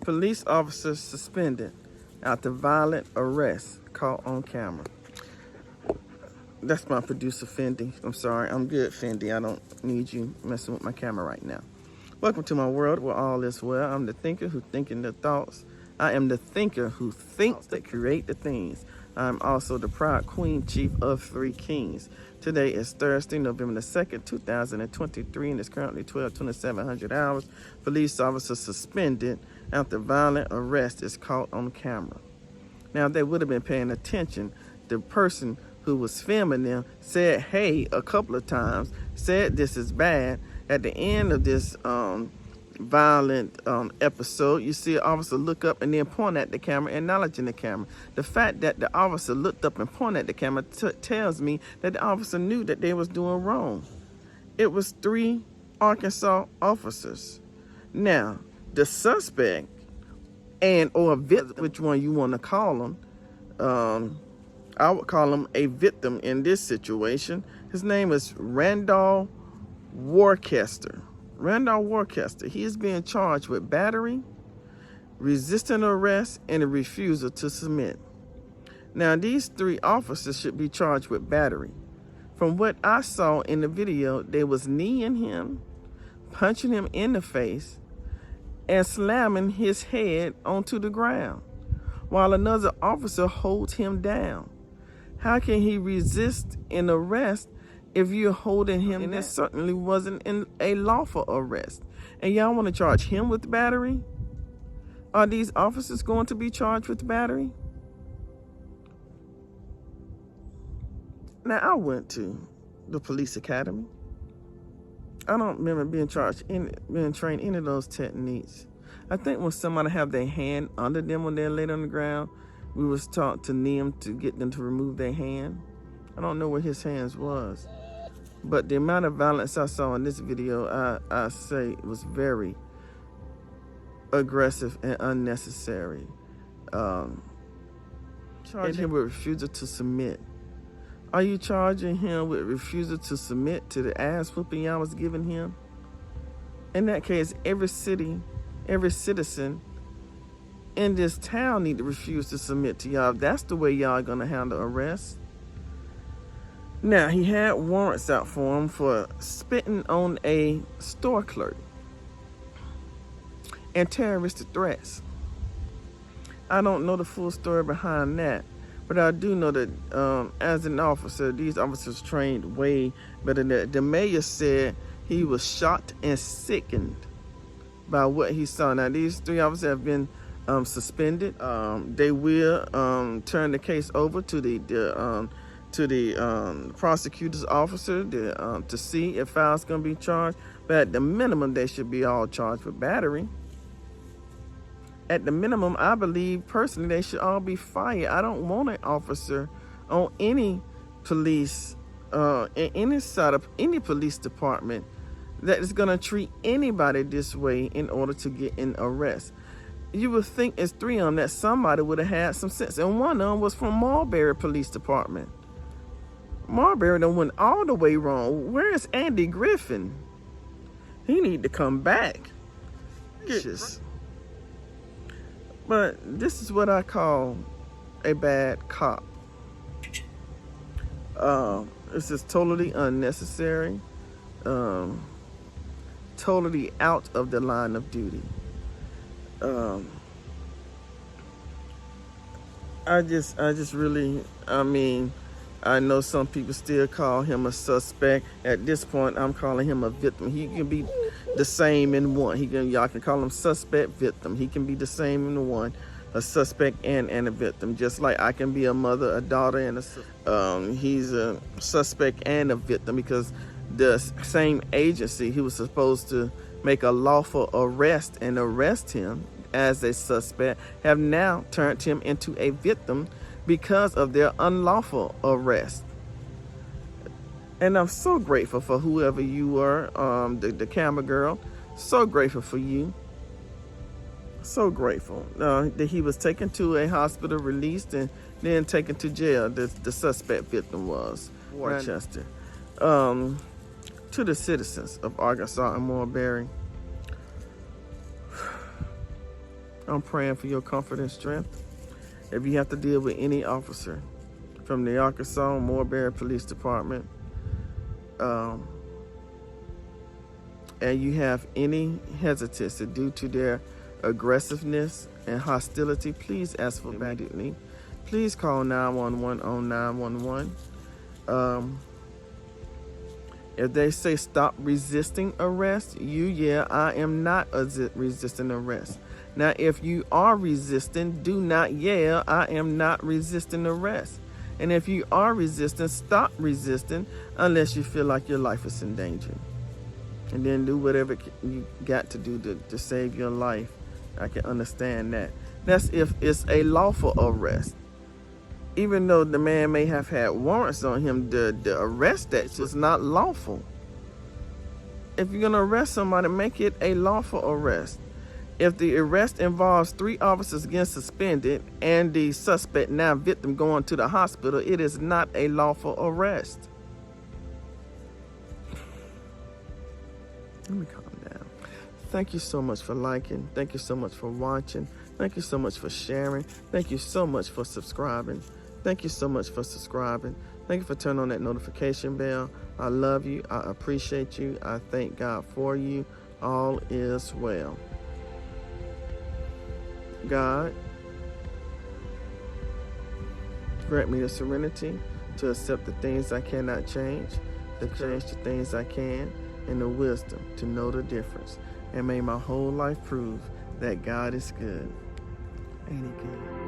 Police officer suspended after violent arrest caught on camera. That's my producer, Fendi. I'm sorry. I'm good, Fendi. I don't need you messing with my camera right now. Welcome to my world where all is well. I'm the thinker who thinking the thoughts. I am the thinker who thinks that create the things. I'm also the proud queen chief of 3 kings. Today is Thursday, November the 2nd, 2023, and it's currently 12:27 hours. Police officer suspended after violent arrest is caught on camera. Now, if they would have been paying attention, the person who was filming them said, hey, a couple of times, said this is bad. At the end of this violent episode, you see an officer look up and then point at the camera, acknowledging the camera. The fact that the officer looked up and pointed at the camera tells me that the officer knew that they was doing wrong. It was 3 Arkansas officers. Now, the suspect or victim, which one you want to call him, I would call him a victim in this situation. His name is Randall Worcester. Randall Worcester. He is being charged with battery, resisting arrest, and a refusal to submit. Now, these 3 officers should be charged with battery. From what I saw in the video, they was kneeing him, punching him in the face, and slamming his head onto the ground, while another officer holds him down. How can he resist an arrest if you're holding him? And that certainly wasn't a lawful arrest. And y'all want to charge him with battery? Are these officers going to be charged with battery? Now, I went to the police academy. I don't remember being trained any of those techniques. I think when somebody have their hand under them when they're laid on the ground, we was taught to knee them to get them to remove their hand. I don't know where his hands was. But the amount of violence I saw in this video, I say was very aggressive and unnecessary. Charging him with refusal to submit. Are you charging him with refusal to submit to the ass whooping y'all was giving him? In that case, every citizen in this town need to refuse to submit to y'all. That's the way y'all gonna handle arrests. Now, he had warrants out for him for spitting on a store clerk and terroristic threats. I don't know the full story behind that, but I do know that as an officer, these officers trained way better than that. The mayor said he was shocked and sickened by what he saw. Now, these 3 officers have been suspended. They will turn the case over to the prosecutor's officer to see if files going to be charged. But at the minimum, they should be all charged with battery. At the minimum, I believe personally they should all be fired. I don't want an officer on any police, in any side of any police department that is going to treat anybody this way in order to get an arrest. You would think it's 3 of them that somebody would have had some sense. And one of them was from Marbury Police Department. Marbury done went all the way wrong. Where is Andy Griffin? He need to come back. But this is what I call a bad cop. This is totally unnecessary. Totally out of the line of duty. I just really, I know some people still call him a suspect. At this point, I'm calling him a victim. He can be the same in one. Y'all can call him suspect, victim. He can be the same in one, a suspect and a victim. Just like I can be a mother, a daughter, and he's a suspect and a victim because the same agency he was supposed to make a lawful arrest and arrest him as a suspect have now turned him into a victim because of their unlawful arrest. And I'm so grateful for whoever you were, the camera girl. So grateful for you. So grateful that he was taken to a hospital, released, and then taken to jail. The suspect victim was Worcester. To the citizens of Arkansas and Marbury, I'm praying for your comfort and strength. If you have to deal with any officer from the Arkansas Moorbury Police Department, and you have any hesitancy due to their aggressiveness and hostility, please ask for immediately. Please call 911 on 911. If they say stop resisting arrest, I am not resisting arrest. Now, if you are resisting, do not yell, I am not resisting arrest. And if you are resisting, stop resisting unless you feel like your life is in danger. And then do whatever you got to do to save your life. I can understand that. That's if it's a lawful arrest. Even though the man may have had warrants on him, the arrest that was not lawful. If you're going to arrest somebody, make it a lawful arrest. If the arrest involves 3 officers getting suspended and the suspect, now victim, going to the hospital, it is not a lawful arrest. Let me calm down. Thank you so much for liking. Thank you so much for watching. Thank you so much for sharing. Thank you so much for subscribing. Thank you so much for subscribing. Thank you for turning on that notification bell. I love you. I appreciate you. I thank God for you. All is well. God, grant me the serenity to accept the things I cannot change, to change the things I can, and the wisdom to know the difference. And may my whole life prove that God is good. Ain't he good?